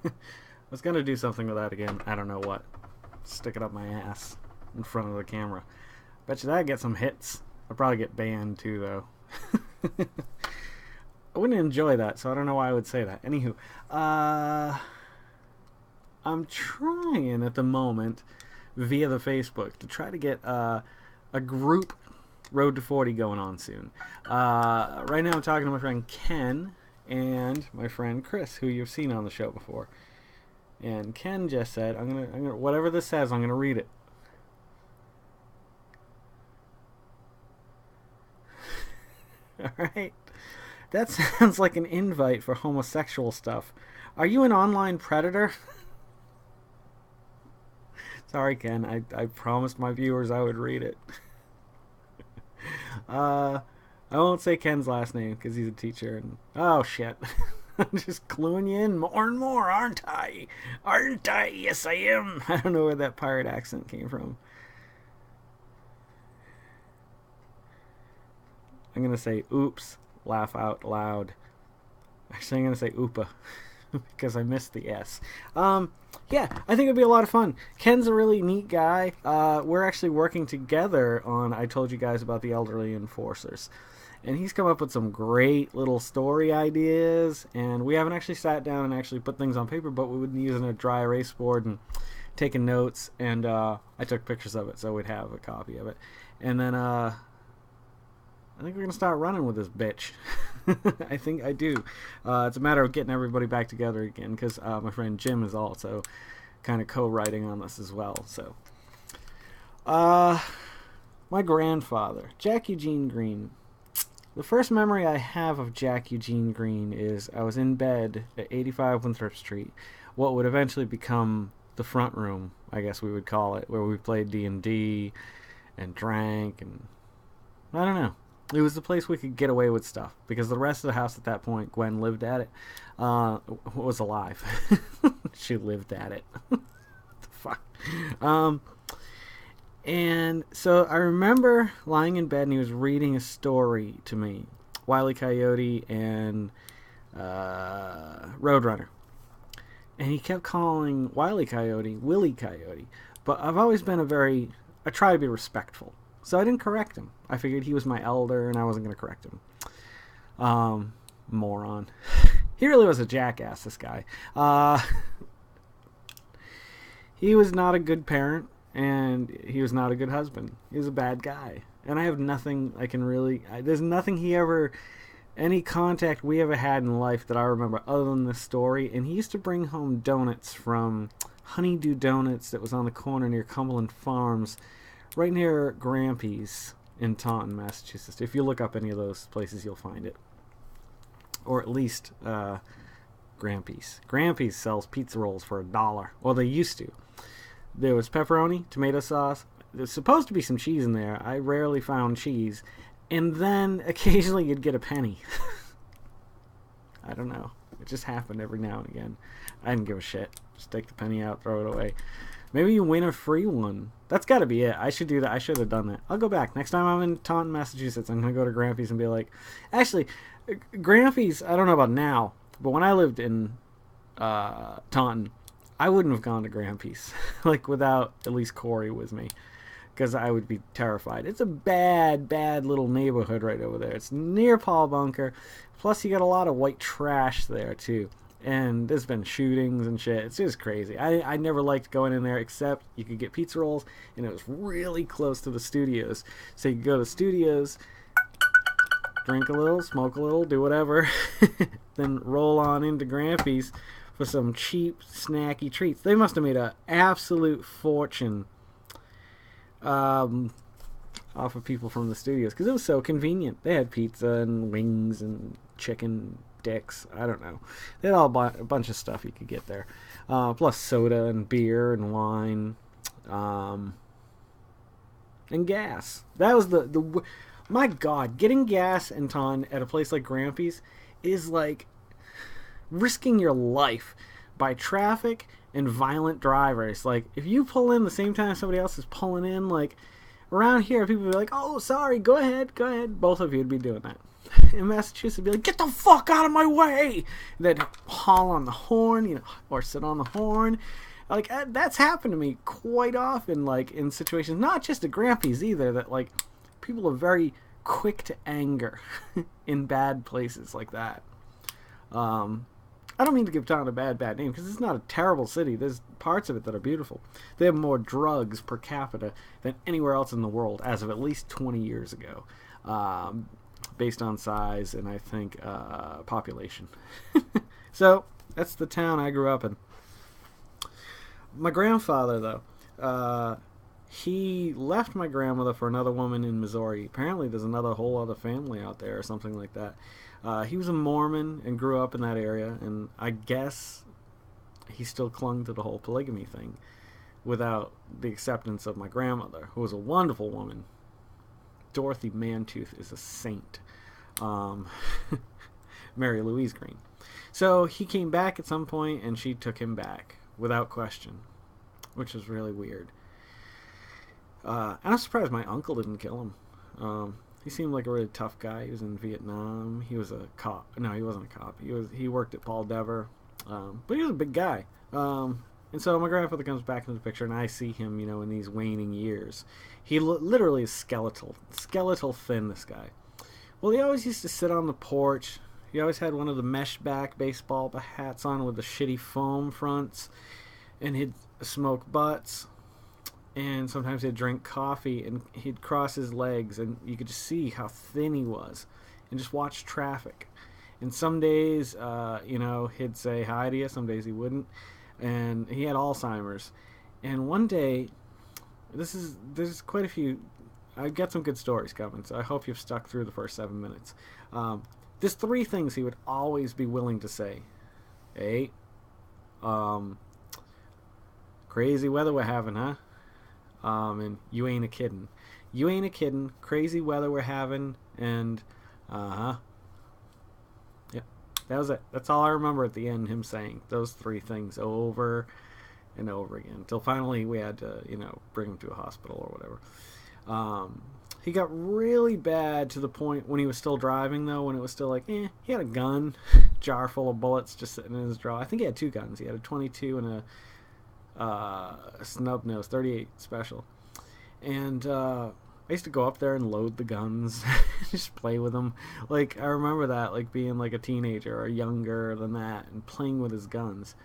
I was going to do something with that again. I don't know what. Stick it up my ass in front of the camera. Bet you that'd get some hits. I'd probably get banned too, though. I wouldn't enjoy that, so I don't know why I would say that. Anywho, I'm trying at the moment via the Facebook to try to get a group Road to 40 going on soon. Right now I'm talking to my friend Ken and my friend Chris, who you've seen on the show before. And Ken just said, I'm gonna whatever this says, I'm gonna read it. All right. That sounds like an invite for homosexual stuff. Are you an online predator? Sorry, Ken. I promised my viewers I would read it. I won't say Ken's last name because he's a teacher. And oh shit, I'm just cluing you in more and more, aren't I? Aren't I? Yes, I am. I don't know where that pirate accent came from. I'm gonna say oops, laugh out loud. Actually, I'm gonna say oopa because I missed the S. Yeah, I think it'd be a lot of fun. Ken's a really neat guy. We're actually working together on I told you guys about the elderly enforcers. And he's come up with some great little story ideas. And we haven't actually sat down and actually put things on paper, but we've been using a dry erase board and taking notes. And I took pictures of it, so we'd have a copy of it. And then I think we're going to start running with this bitch. I think I do. It's a matter of getting everybody back together again because my friend Jim is also kind of co-writing on this as well. So, my grandfather, Jack Eugene Green. The first memory I have of Jack Eugene Green is I was in bed at 85 Winthrop Street, what would eventually become the front room, I guess we would call it, where we played D&D and drank and I don't know. It was the place we could get away with stuff because the rest of the house at that point, Gwen lived at it, was alive. She lived at it. What the fuck? And so I remember lying in bed and he was reading a story to me, Wile E. Coyote and Roadrunner. And he kept calling Wile E. Coyote Willie Coyote. But I've always been I try to be respectful. So I didn't correct him. I figured he was my elder and I wasn't going to correct him. Moron. He really was a jackass, this guy. He was not a good parent and he was not a good husband. He was a bad guy. And I have nothing I can really... There's nothing any contact we ever had in life that I remember other than this story. And he used to bring home donuts from Honeydew Donuts that was on the corner near Cumberland Farms, right near Grampy's in Taunton, Massachusetts. If you look up any of those places, you'll find it. Or at least Grampy's. Grampy's sells pizza rolls for $1. Well, they used to. There was pepperoni, tomato sauce. There's supposed to be some cheese in there. I rarely found cheese. And then occasionally you'd get a penny. I don't know. It just happened every now and again. I didn't give a shit. Just take the penny out, throw it away. Maybe you win a free one. That's got to be it. I should do that. I should have done that. I'll go back. Next time I'm in Taunton, Massachusetts, I'm going to go to Grampy's and be like... Actually, Grampy's, I don't know about now, but when I lived in Taunton, I wouldn't have gone to Grampy's. Like, without at least Corey with me. Because I would be terrified. It's a bad, bad little neighborhood right over there. It's near Paul Bunker. Plus, you got a lot of white trash there, too. And there's been shootings and shit. It's just crazy. I never liked going in there except you could get pizza rolls, and it was really close to the studios. So you could go to the studios, drink a little, smoke a little, do whatever, then roll on into Grampy's for some cheap, snacky treats. They must have made an absolute fortune off of people from the studios because it was so convenient. They had pizza and wings and chicken dicks. I don't know. They had a bunch of stuff you could get there. Plus soda and beer and wine. And gas. That was the my God, getting gas in Taunton at a place like Grampy's is like risking your life by traffic and violent drivers. Like, if you pull in the same time somebody else is pulling in, like, around here, people would be like, oh, sorry, go ahead. Both of you would be doing that. in Massachusetts would be like, get the fuck out of my way. And they'd haul on the horn, or sit on the horn. Like, that's happened to me quite often, like, in situations, not just at Grampy's either, that, like, people are very quick to anger in bad places like that. I don't mean to give town a bad name, because it's not a terrible city. There's parts of it that are beautiful. They have more drugs per capita than anywhere else in the world as of at least 20 years ago, based on size and, I think, population. So, that's the town I grew up in. My grandfather, though, he left my grandmother for another woman in Missouri. Apparently there's another whole other family out there or something like that. He was a Mormon and grew up in that area, and I guess he still clung to the whole polygamy thing without the acceptance of my grandmother, who was a wonderful woman. Dorothy Mantooth is a saint. Mary Louise Green. So he came back at some point, and she took him back without question, which was really weird. And I'm surprised my uncle didn't kill him. He seemed like a really tough guy. He was in Vietnam. He was a cop. No, he wasn't a cop. He worked at Paul Dever. But he was a big guy. And so my grandfather comes back into the picture, and I see him, in these waning years. He literally is skeletal thin, this guy. Well, he always used to sit on the porch. He always had one of the mesh back baseball hats on with the shitty foam fronts, and he'd smoke butts, and sometimes he'd drink coffee, and he'd cross his legs, and you could just see how thin he was, and just watch traffic. And some days, he'd say hi to you, some days he wouldn't, and he had Alzheimer's. And one day, there's quite a few, I've got some good stories coming, so I hope you've stuck through the first 7 minutes. There's 3 things he would always be willing to say. Hey, crazy weather we're having, huh? And you ain't a kiddin'. You ain't a kiddin'. Crazy weather we're having, and, Yep, that was it. That's all I remember at the end, him saying those 3 things over and over again, until finally we had to, bring him to a hospital or whatever. He got really bad to the point when he was still driving, though, when it was still like, he had a gun, jar full of bullets just sitting in his drawer. I think he had 2 guns. He had a 22 and a snub nose 38 special. And I used to go up there and load the guns, just play with them. Like, I remember that, like, being like a teenager or younger than that and playing with his guns.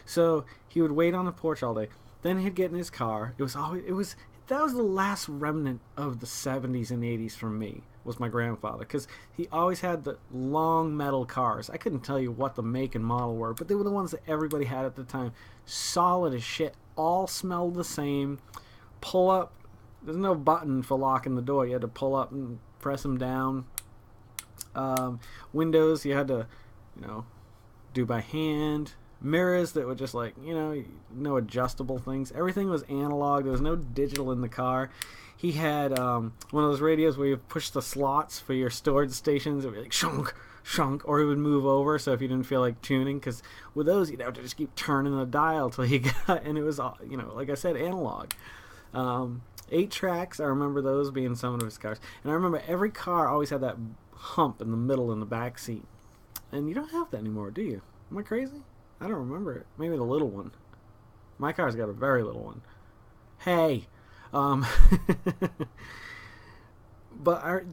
So he would wait on the porch all day. Then he'd get in his car. That was the last remnant of the 70s and 80s for me, was my grandfather, because he always had the long metal cars. I couldn't tell you what the make and model were, but they were the ones that everybody had at the time. Solid as shit. All smelled the same. Pull up. There's no button for locking the door. You had to pull up and press them down. Windows, you had to, do by hand. Mirrors that were just like, no adjustable things. Everything was analog. There was no digital in the car. He had one of those radios where you push the slots for your storage stations. It would be like shunk, shunk, or it would move over. So if you didn't feel like tuning, because with those you'd have to just keep turning the dial till you got, and it was, like I said, analog. 8 tracks. I remember those being some of his cars, and I remember every car always had that hump in the middle in the back seat. And you don't have that anymore, do you? Am I crazy? I don't remember it. Maybe the little one. My car's got a very little one. Hey. But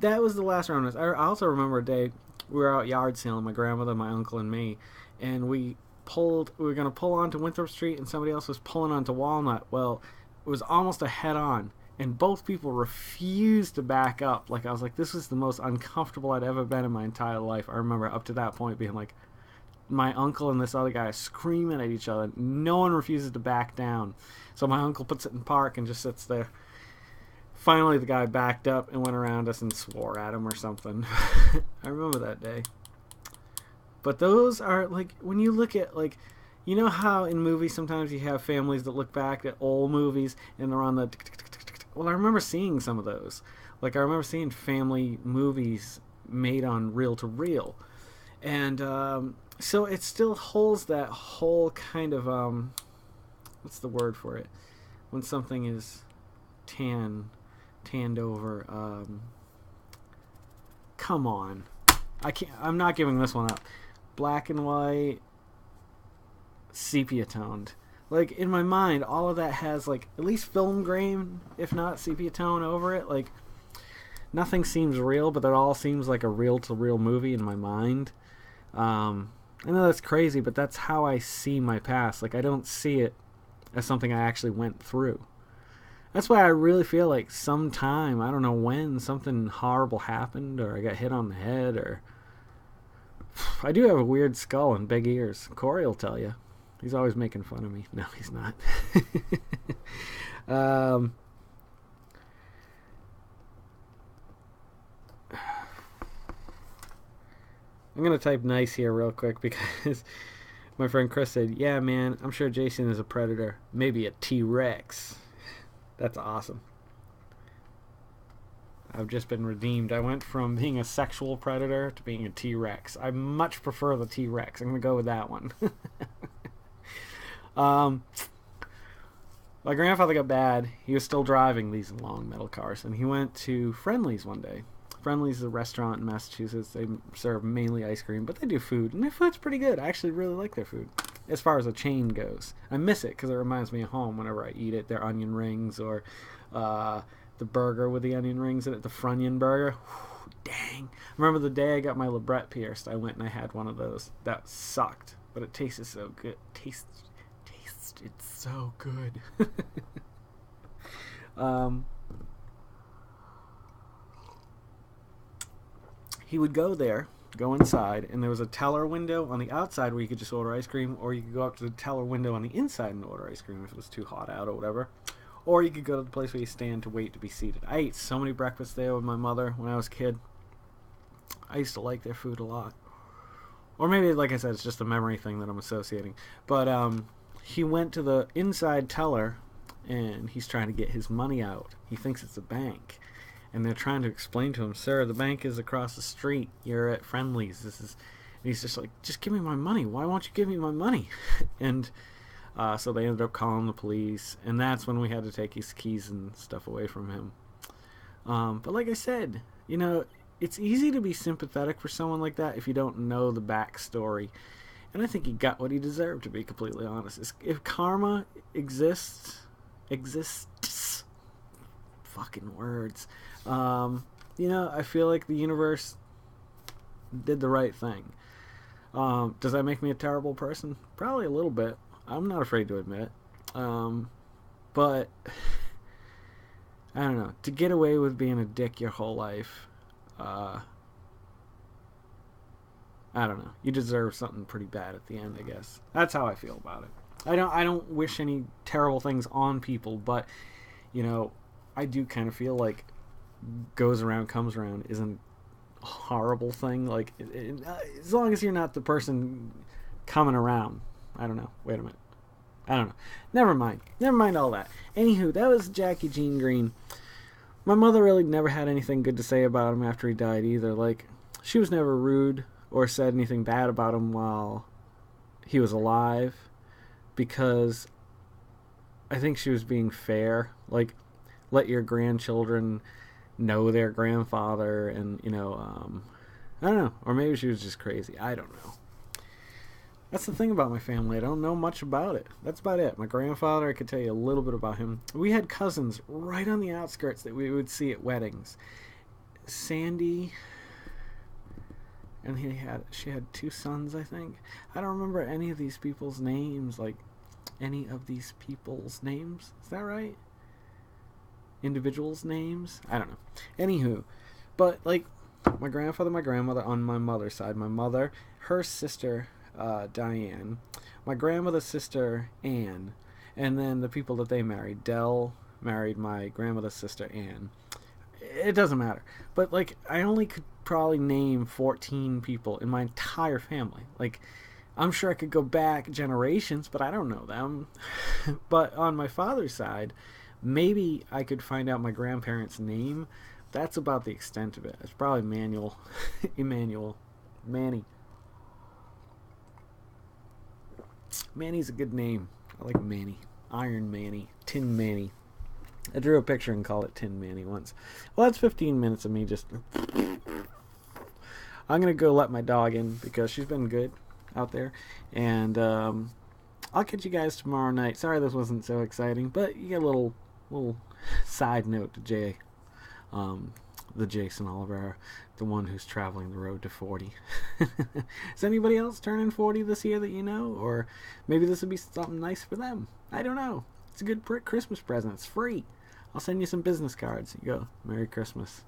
that was the last round. I also remember a day we were out yard sailing, my grandmother, my uncle, and me, and we were going to pull onto Winthrop Street, and somebody else was pulling onto Walnut. Well, it was almost a head-on, and both people refused to back up. Like, I was like, this was the most uncomfortable I'd ever been in my entire life. I remember up to that point being like, my uncle and this other guy are screaming at each other. No one refuses to back down. So my uncle puts it in park and just sits there. Finally, the guy backed up and went around us and swore at him or something. I remember that day. But those are, like, when you look at, like, you know how in movies sometimes you have families that look back at old movies and they're on the... Well, I remember seeing some of those. Like, I remember seeing family movies made on reel-to-reel. And, so it still holds that whole kind of, what's the word for it? When something is tanned over, come on. I'm not giving this one up. Black and white, sepia toned. Like, in my mind, all of that has, like, at least film grain, if not sepia tone over it. Like, nothing seems real, but it all seems like a real-to-real movie in my mind. I know that's crazy, but that's how I see my past. Like, I don't see it as something I actually went through. That's why I really feel like sometime, I don't know when, something horrible happened, or I got hit on the head, or... I do have a weird skull and big ears. Corey will tell you. He's always making fun of me. No, he's not. I'm going to type nice here real quick because my friend Chris said, yeah, man, I'm sure Jason is a predator. Maybe a T-Rex. That's awesome. I've just been redeemed. I went from being a sexual predator to being a T-Rex. I much prefer the T-Rex. I'm going to go with that one. My grandfather got bad. He was still driving these long metal cars, and he went to Friendly's one day. Friendly's is a restaurant in Massachusetts. They serve mainly ice cream, but they do food, and their food's pretty good. I actually really like their food as far as a chain goes. I miss it because it reminds me of home whenever I eat it. Their onion rings, or the burger with the onion rings in it, the Frunion burger. Whew, dang. I remember the day I got my labret pierced, I went and I had one of those. That sucked, but it tasted so good. Tasted so good. He would go inside, and there was a teller window on the outside where you could just order ice cream, or you could go up to the teller window on the inside and order ice cream if it was too hot out or whatever. Or you could go to the place where you stand to wait to be seated. I ate so many breakfasts there with my mother when I was a kid. I used to like their food a lot. Or maybe, like I said, it's just a memory thing that I'm associating. But he went to the inside teller, and he's trying to get his money out. He thinks it's a bank. And they're trying to explain to him, sir, the bank is across the street. You're at Friendly's. And he's just like, just give me my money. Why won't you give me my money? And so they ended up calling the police. And that's when we had to take his keys and stuff away from him. But like I said, you know, it's easy to be sympathetic for someone like that if you don't know the backstory. And I think he got what he deserved, to be completely honest. If karma exists, fucking words. You know, I feel like the universe did the right thing. Does that make me a terrible person? Probably a little bit. I'm not afraid to admit it. But I don't know. To get away with being a dick your whole life, I don't know. You deserve something pretty bad at the end, I guess. That's how I feel about it. I don't wish any terrible things on people, but you know, I do kind of feel like goes around comes around isn't a horrible thing. Like, as long as you're not the person coming around. I don't know. Wait a minute. I don't know. Never mind all that. Anywho, that was Jackie Eugene Green. My mother really never had anything good to say about him after he died either. Like, she was never rude or said anything bad about him while he was alive, because I think she was being fair. Like, let your grandchildren know their grandfather, and, you know, I don't know. Or maybe she was just crazy. I don't know. That's the thing about my family. I don't know much about it. That's about it. My grandfather, I could tell you a little bit about him. We had cousins right on the outskirts that we would see at weddings. Sandy, and she had 2 sons, I think. I don't remember any of these people's names. Like, any of these people's names? Is that right? Individuals' names? I don't know. Anywho, but like my grandfather, my grandmother on my mother's side, my mother, her sister Diane, my grandmother's sister Anne, and then the people that they married. Dell married my grandmother's sister Anne. It doesn't matter. But like, I only could probably name 14 people in my entire family. Like, I'm sure I could go back generations, but I don't know them. But on my father's side, maybe I could find out my grandparents' name. That's about the extent of it. It's probably Manny. Manny's a good name. I like Manny. Iron Manny. Tin Manny. I drew a picture and called it Tin Manny once. Well, that's 15 minutes of me just... I'm going to go let my dog in because she's been good out there. And I'll catch you guys tomorrow night. Sorry this wasn't so exciting, but you get a little side note to Jay. The Jason Oliver, the one who's traveling the road to 40. Is anybody else turning 40 this year that you know? Or maybe this would be something nice for them. I don't know. It's a good Christmas present. It's free. I'll send you some business cards. You go, Merry Christmas.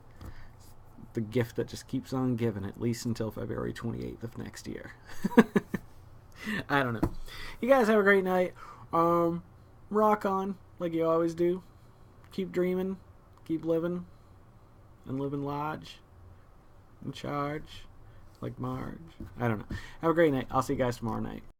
The gift that just keeps on giving, at least until February 28th of next year. I don't know. You guys have a great night. Rock on, like you always do. Keep dreaming. Keep living. And living large. In charge. Like Marge. I don't know. Have a great night. I'll see you guys tomorrow night.